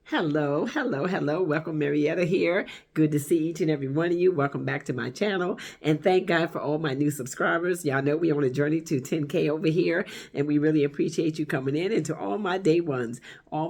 Hello, hello, hello. Welcome, Marietta here. Good to see each and every one of you. Welcome back to my channel. And thank God for all my new subscribers. Y'all know we're on a journey to 10K over here. And we really appreciate you coming in. And to all my day ones, y'all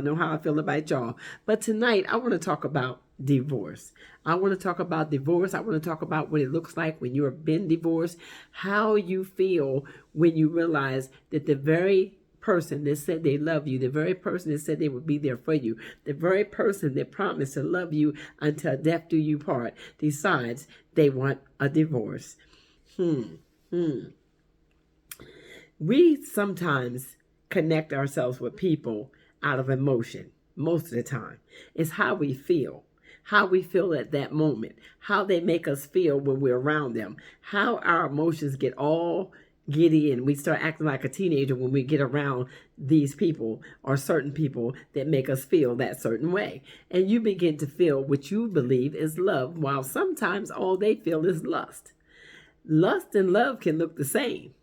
know how I feel about y'all. But tonight, I want to talk about divorce. I want to talk about divorce. I want to talk about what it looks like when you have been divorced, how you feel when you realize that the very person that said they love you, the very person that said they would be there for you, the very person that promised to love you until death do you part, decides they want a divorce. We sometimes connect ourselves with people out of emotion. Most of the time, it's how we feel at that moment, how they make us feel when we're around them, how our emotions get all giddy and we start acting like a teenager when we get around these people or certain people that make us feel that certain way. And you begin to feel what you believe is love, while sometimes all they feel is lust. Lust and love can look the same.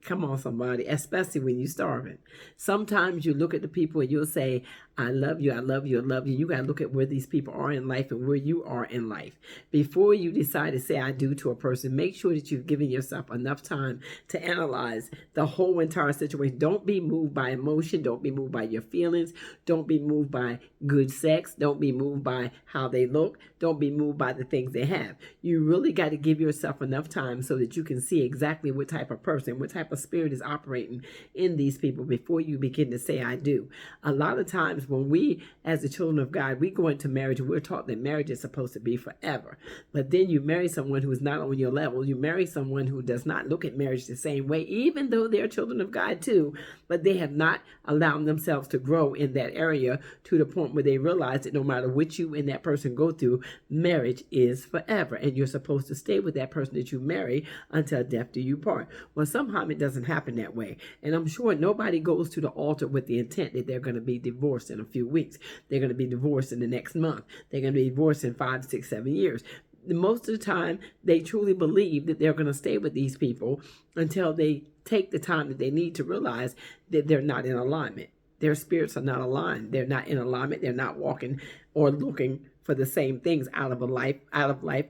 Come on, somebody, especially when you're starving. Sometimes you look at the people and you'll say, I love you, I love you, I love you. You got to look at where these people are in life and where you are in life. Before you decide to say I do to a person, make sure that you've given yourself enough time to analyze the whole entire situation. Don't be moved by emotion. Don't be moved by your feelings. Don't be moved by good sex. Don't be moved by how they look. Don't be moved by the things they have. You really got to give yourself enough time so that you can see exactly what type of person, what type of spirit is operating in these people before you begin to say I do. A lot of times when we, as the children of God, we go into marriage and we're taught that marriage is supposed to be forever. But then you marry someone who is not on your level. You marry someone who does not look at marriage the same way, even though they're children of God too, but they have not allowed themselves to grow in that area to the point where they realize that no matter what you and that person go through, marriage is forever. And you're supposed to stay with that person that you marry until death do you part. Well, somehow it doesn't happen that way. And I'm sure nobody goes to the altar with the intent that they're going to be divorced in a few weeks. They're going to be divorced in the next month. They're going to be divorced in 5, 6, 7 years. Most of the time, they truly believe that they're going to stay with these people until they take the time that they need to realize that they're not in alignment. Their spirits are not aligned. They're not in alignment. They're not walking or looking for the same things out of life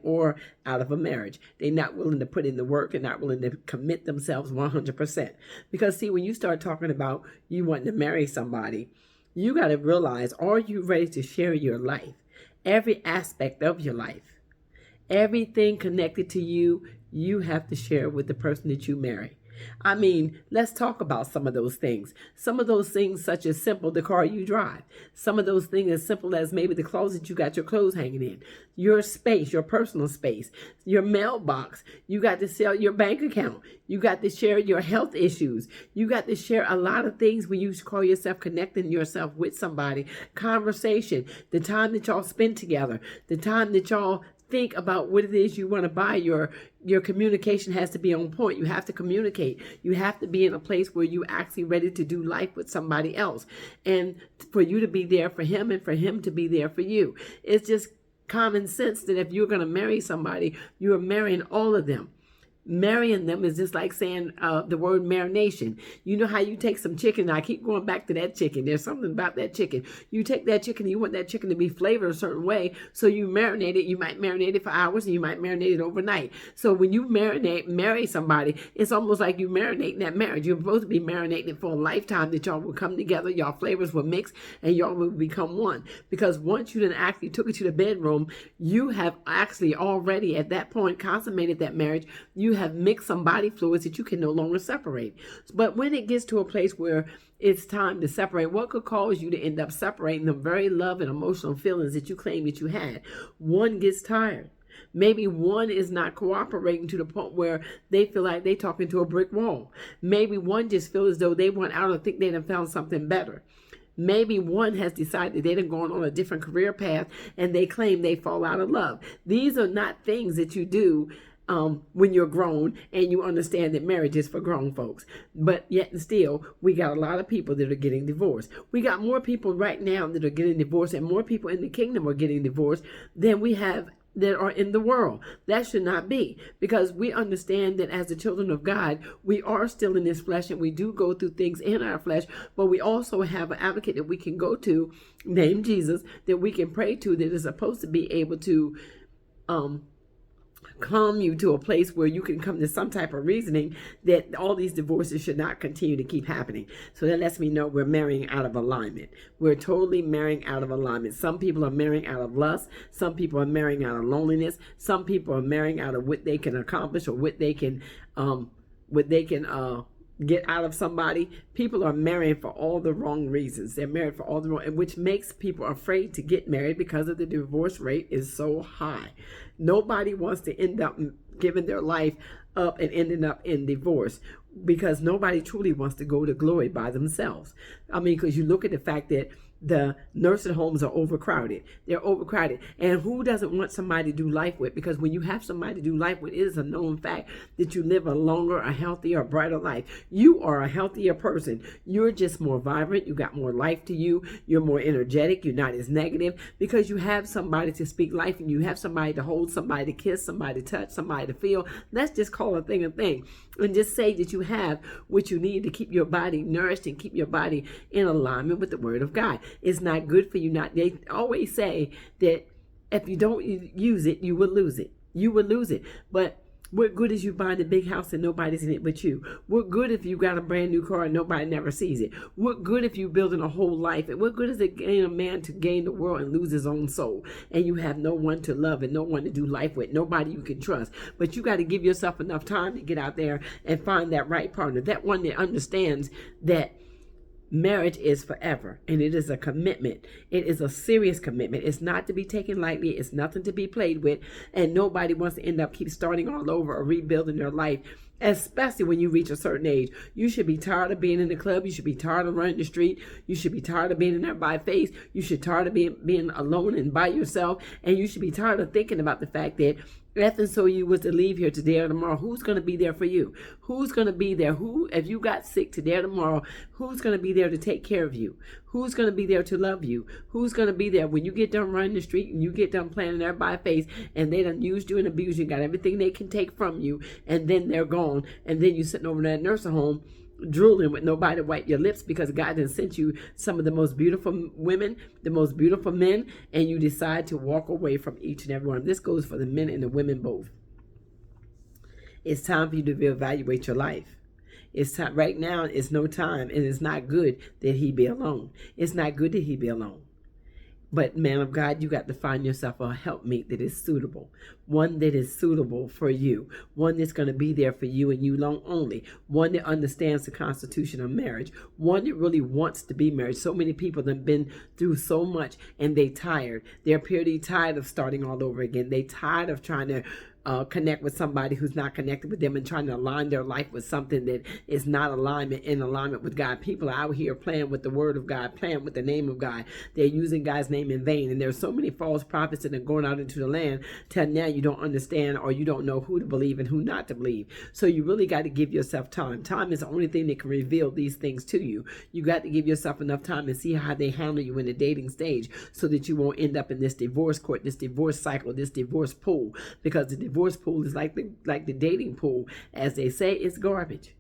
or out of a marriage. They're not willing to put in the work and not willing to commit themselves 100%. Because see, when you start talking about you wanting to marry somebody, you got to realize, are you ready to share your life? Every aspect of your life. Everything connected to you, you have to share with the person that you marry. I mean, let's talk about some of those things. Some of those things such as simple, the car you drive. Some of those things as simple as maybe the closet you got your clothes hanging in. Your space, your personal space. Your mailbox. You got to sell your bank account. You got to share your health issues. You got to share a lot of things when you call yourself connecting yourself with somebody. Conversation. The time that y'all spend together. The time that y'all think about what it is you want to buy. Your communication has to be on point. You have to communicate. You have to be in a place where you actually ready to do life with somebody else. And for you to be there for him and for him to be there for you. It's just common sense that if you're going to marry somebody, you are marrying all of them. Marrying them is just like saying the word marination. You know how you take some chicken, I keep going back to that chicken. There's something about that chicken. You take that chicken, you want that chicken to be flavored a certain way, so you marinate it. You might marinate it for hours and you might marinate it overnight. So when you marry somebody, it's almost like you marinating that marriage. You're supposed to be marinating it for a lifetime, that y'all will come together, y'all flavors will mix, and y'all will become one. Because once you then actually took it to the bedroom, you have actually already at that point consummated that marriage. You have mixed some body fluids that you can no longer separate. But when it gets to a place where it's time to separate, what could cause you to end up separating the very love and emotional feelings that you claim that you had? One gets tired. Maybe one is not cooperating to the point where they feel like they're talking to a brick wall. Maybe one just feels as though they want out and think they done found something better. Maybe one has decided they done gone on a different career path and they claim they fall out of love. These are not things that you do when you're grown and you understand that marriage is for grown folks. But yet and still, we got a lot of people that are getting divorced. We got more people right now that are getting divorced, and more people in the kingdom are getting divorced than we have that are in the world. That should not be, because we understand that as the children of God, we are still in this flesh and we do go through things in our flesh, but we also have an advocate that we can go to named Jesus, that we can pray to, that is supposed to be able to calm you to a place where you can come to some type of reasoning that all these divorces should not continue to keep happening. So that lets me know we're marrying out of alignment. We're totally marrying out of alignment. Some people are marrying out of lust. Some people are marrying out of loneliness. Some people are marrying out of what they can accomplish or what they can get out of somebody. People are marrying for all the wrong reasons. They're married for all the wrong, which makes people afraid to get married because of the divorce rate is so high. Nobody wants to end up giving their life up and ending up in divorce, because nobody truly wants to go to glory by themselves. I mean, because you look at the fact that the nursing homes are overcrowded. They're overcrowded. And who doesn't want somebody to do life with? Because when you have somebody to do life with, it is a known fact that you live a longer, a healthier, a brighter life. You are a healthier person. You're just more vibrant. You got more life to you. You're more energetic. You're not as negative, because you have somebody to speak life, and you have somebody to hold, somebody to kiss, somebody to touch, somebody to feel. Let's just call a thing, and just say that you have what you need to keep your body nourished and keep your body in alignment with the Word of God. It's not good for you not. They always say that if you don't use it, you will lose it. You will lose it. But what good is you buying a big house and nobody's in it but you? What good if you got a brand new car and nobody never sees it? What good if you building a whole life? And what good is it gain a man to gain the world and lose his own soul? And you have no one to love and no one to do life with, nobody you can trust. But you got to give yourself enough time to get out there and find that right partner, that one that understands that marriage is forever, and it is a commitment. It is a serious commitment. It's not to be taken lightly. It's nothing to be played with, and nobody wants to end up keep starting all over or rebuilding their life, especially when you reach a certain age. You should be tired of being in the club. You should be tired of running the street. You should be tired of being in there by face. You should be tired of being alone and by yourself, and you should be tired of thinking about the fact that if and so you was to leave here today or tomorrow, who's going to be there for you? Who's going to be there? Who, if you got sick today or tomorrow, who's going to be there to take care of you? Who's going to be there to love you? Who's going to be there when you get done running the street and you get done playing there by face and they done used you and abused you, got everything they can take from you, and then they're gone, and then you sitting over in that nursing home drooling with nobody to wipe your lips because God has sent you some of the most beautiful women, the most beautiful men, and you decide to walk away from each and every one. This goes for the men and the women both. It's time for you to reevaluate your life. It's time right now. It's no time, and it's not good that he be alone. It's not good that he be alone. But man of God, you got to find yourself a helpmate that is suitable, one that is suitable for you, one that's going to be there for you and you long only, one that understands the constitution of marriage, one that really wants to be married. So many people have been through so much and they tired. They're pretty tired of starting all over again. They tired of trying to connect with somebody who's not connected with them and trying to align their life with something that is not in alignment with God. People are out here playing with the word of God, playing with the name of God. They're using God's name in vain. And there's so many false prophets that are going out into the land till now you don't understand or you don't know who to believe and who not to believe. So you really got to give yourself time. Time is the only thing that can reveal these things to you. You got to give yourself enough time and see how they handle you in the dating stage so that you won't end up in this divorce court, this divorce cycle, this divorce pool, because the divorce pool is like the dating pool. As they say, it's garbage.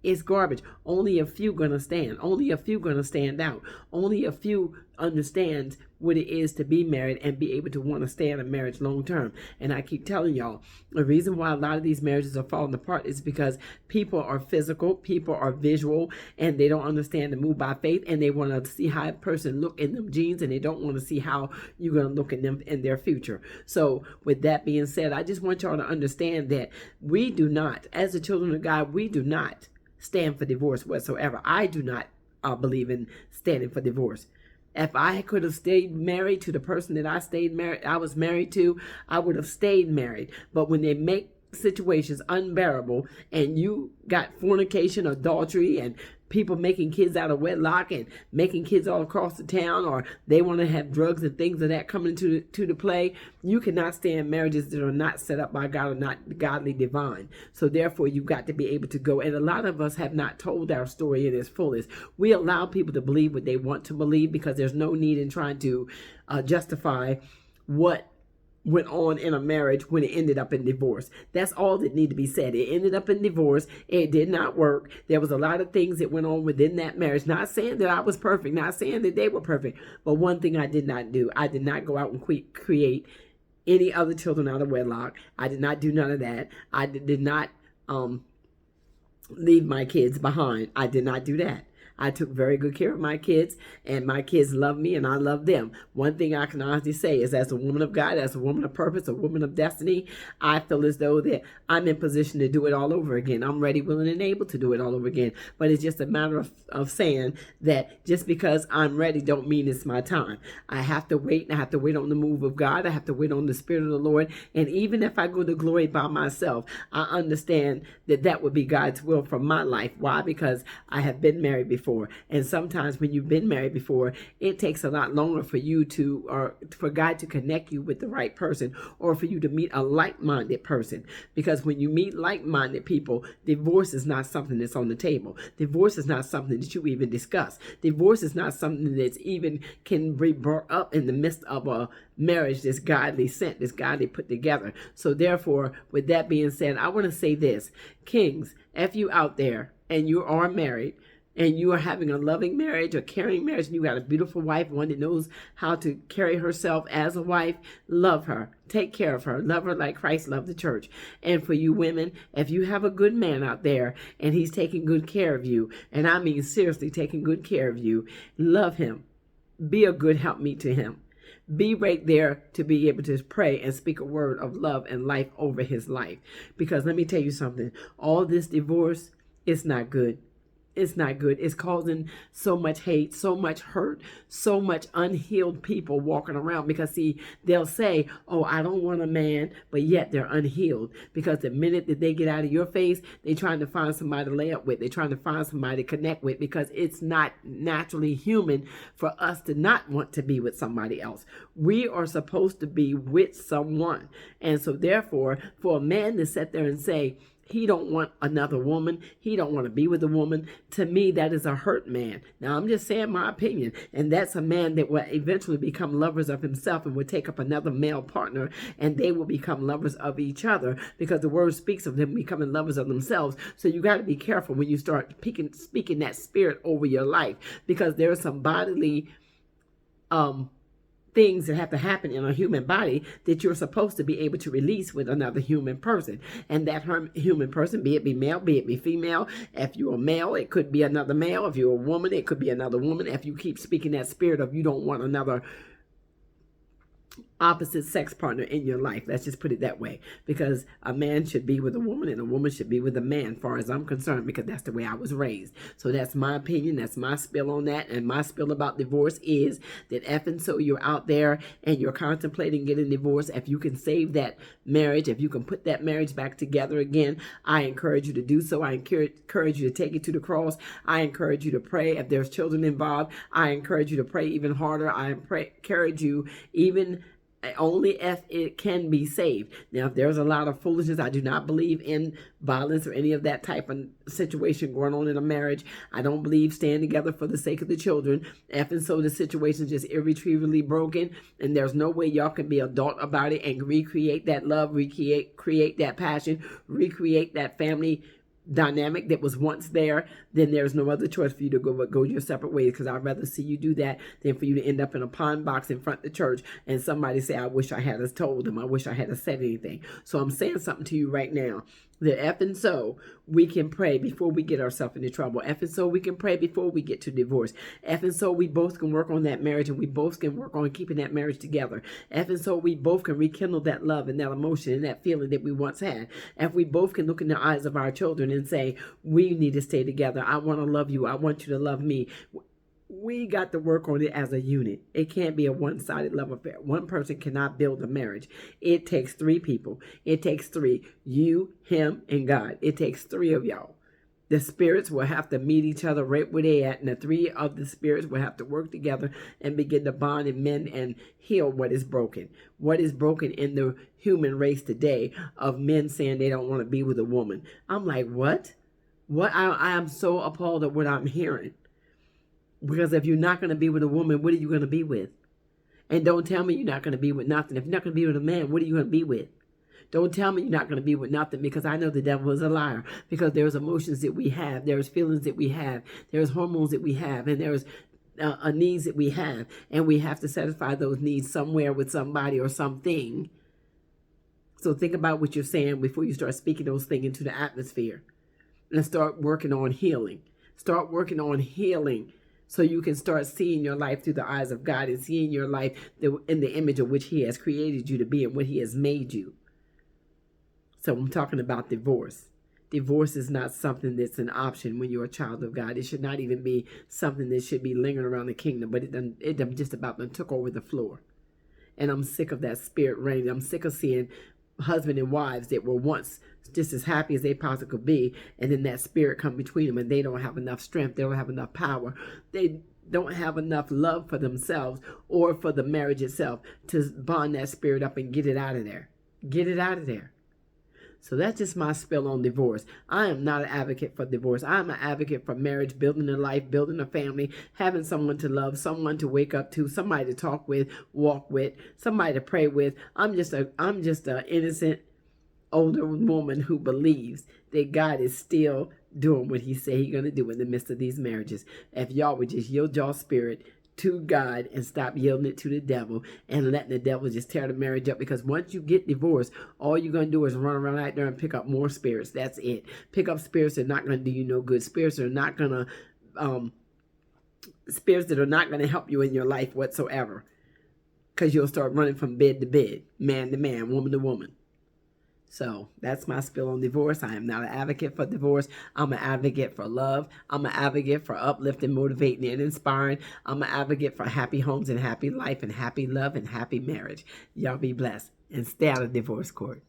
It's garbage. Only a few gonna stand. Only a few gonna stand out. Only a few understands what it is to be married and be able to want to stay in a marriage long term. And I keep telling y'all, the reason why a lot of these marriages are falling apart is because people are physical, people are visual, and they don't understand to move by faith, and they want to see how a person look in them jeans, and they don't want to see how you're going to look in them in their future. So with that being said, I just want y'all to understand that we do not, as the children of God, we do not stand for divorce whatsoever. I do not believe in standing for divorce. If I could have stayed married to the person that I was married to, I would have stayed married. But when they make situations unbearable and you got fornication, adultery, and people making kids out of wedlock and making kids all across the town, or they want to have drugs and things of that coming into the play, you cannot stay in marriages that are not set up by God or not godly divine. So therefore, you've got to be able to go. And a lot of us have not told our story in its fullest. We allow people to believe what they want to believe because there's no need in trying to justify what went on in a marriage when it ended up in divorce. That's all that need to be said. It ended up in divorce. It did not work. There was a lot of things that went on within that marriage. Not saying that I was perfect, not saying that they were perfect, but one thing I did not do, I did not go out and create any other children out of wedlock. I did not do none of that. I did not leave my kids behind. I did not do that. I took very good care of my kids, and my kids love me, and I love them. One thing I can honestly say is, as a woman of God, as a woman of purpose, a woman of destiny, I feel as though that I'm in position to do it all over again. I'm ready, willing, and able to do it all over again. But it's just a matter of saying that just because I'm ready don't mean it's my time. I have to wait, and I have to wait on the move of God. I have to wait on the Spirit of the Lord. And even if I go to glory by myself, I understand that that would be God's will for my life. Why? Because I have been married before. And sometimes when you've been married before, it takes a lot longer for you to, or for God to connect you with the right person, or for you to meet a like-minded person. Because when you meet like-minded people, divorce is not something that's on the table. Divorce is not something that you even discuss. Divorce is not something that's even can be brought up in the midst of a marriage that's godly sent, that's godly put together. So therefore, with that being said, I want to say this. Kings, if you out there and you are married, and you are having a loving marriage, a caring marriage, and you got a beautiful wife, one that knows how to carry herself as a wife, love her, take care of her, love her like Christ loved the church. And for you women, if you have a good man out there and he's taking good care of you, and I mean seriously taking good care of you, love him. Be a good helpmeet to him. Be right there to be able to pray and speak a word of love and life over his life. Because let me tell you something, all this divorce, it's not good. It's not good. It's causing so much hate, so much hurt, so much unhealed people walking around. Because see, they'll say, oh, I don't want a man, but yet they're unhealed. Because the minute that they get out of your face, they're trying to find somebody to lay up with. They're trying to find somebody to connect with, because it's not naturally human for us to not want to be with somebody else. We are supposed to be with someone. And so therefore, for a man to sit there and say, he don't want another woman, he don't want to be with a woman, to me, that is a hurt man. Now, I'm just saying my opinion. And that's a man that will eventually become lovers of himself and will take up another male partner, and they will become lovers of each other, because the word speaks of them becoming lovers of themselves. So you got to be careful when you start speaking that spirit over your life, because there are some bodily things that have to happen in a human body that you're supposed to be able to release with another human person. And that human person, be it be male, be it be female, if you're a male, it could be another male. If you're a woman, it could be another woman. If you keep speaking that spirit of you don't want another opposite sex partner in your life. Let's just put it that way, because a man should be with a woman and a woman should be with a man, as far as I'm concerned, because that's the way I was raised. So that's my opinion. That's my spill on that. And my spill about divorce is that if and so you're out there and you're contemplating getting divorced, if you can save that marriage, if you can put that marriage back together again, I encourage you to do so. I encourage you to take it to the cross. I encourage you to pray. If there's children involved, I encourage you to pray even harder. I encourage you even only if it can be saved. Now, if there's a lot of foolishness, I do not believe in violence or any of that type of situation going on in a marriage. I don't believe staying together for the sake of the children. If and so the situation is just irretrievably broken, and there's no way y'all can be adult about it and recreate that love, create that passion, recreate that family dynamic that was once there, then there's no other choice for you to go your separate ways, because I'd rather see you do that than for you to end up in a pine box in front of the church and somebody say, I wish I had us told them, I wish I had us said anything. So I'm saying something to you right now, that if and so we can pray before we get ourselves into trouble. If and so we can pray before we get to divorce. If and so we both can work on that marriage, and we both can work on keeping that marriage together. If and so we both can rekindle that love and that emotion and that feeling that we once had. If we both can look in the eyes of our children and say, we need to stay together. I want to love you. I want you to love me. We got to work on it as a unit. It can't be a one-sided love affair. One person cannot build a marriage. It takes three people. It takes three. You, him, and God. It takes three of y'all. The spirits will have to meet each other right where they at, and the three of the spirits will have to work together and begin to bond and mend and heal what is broken. What is broken in the human race today of men saying they don't want to be with a woman. I'm like, what? I am so appalled at what I'm hearing. Because if you're not going to be with a woman, what are you going to be with? And don't tell me you're not going to be with nothing. If you're not going to be with a man, what are you going to be with? Don't tell me you're not going to be with nothing, because I know the devil is a liar. Because there's emotions that we have, there's feelings that we have, there's hormones that we have, and there's needs that we have, and we have to satisfy those needs somewhere with somebody or something. So think about what you're saying before you start speaking those things into the atmosphere, and start working on healing. Start working on healing so you can start seeing your life through the eyes of God and seeing your life in the image of which He has created you to be and what He has made you. So I'm talking about divorce. Divorce is not something that's an option when you're a child of God. It should not even be something that should be lingering around the kingdom, but it just about done took over the floor. And I'm sick of that spirit reigning. I'm sick of seeing husband and wives that were once just as happy as they possibly could be, and then that spirit come between them, and they don't have enough strength, they don't have enough power, they don't have enough love for themselves or for the marriage itself to bond that spirit up and get it out of there. Get it out of there. So that's just my spill on divorce. I am not an advocate for divorce. I'm an advocate for marriage, building a life, building a family, having someone to love, someone to wake up to, somebody to talk with, walk with, somebody to pray with. I'm just a innocent older woman who believes that God is still doing what He said He's going to do in the midst of these marriages. If y'all would just yield y'all spirit to God and stop yielding it to the devil and letting the devil just tear the marriage up. Because once you get divorced, all you're going to do is run around out there and pick up more spirits. That's it. Pick up spirits that are not going to do you no good. Spirits that are not going to help you in your life whatsoever. Because you'll start running from bed to bed, man to man, woman to woman. So that's my spill on divorce. I am not an advocate for divorce. I'm an advocate for love. I'm an advocate for uplifting, motivating, and inspiring. I'm an advocate for happy homes and happy life and happy love and happy marriage. Y'all be blessed and stay out of divorce court.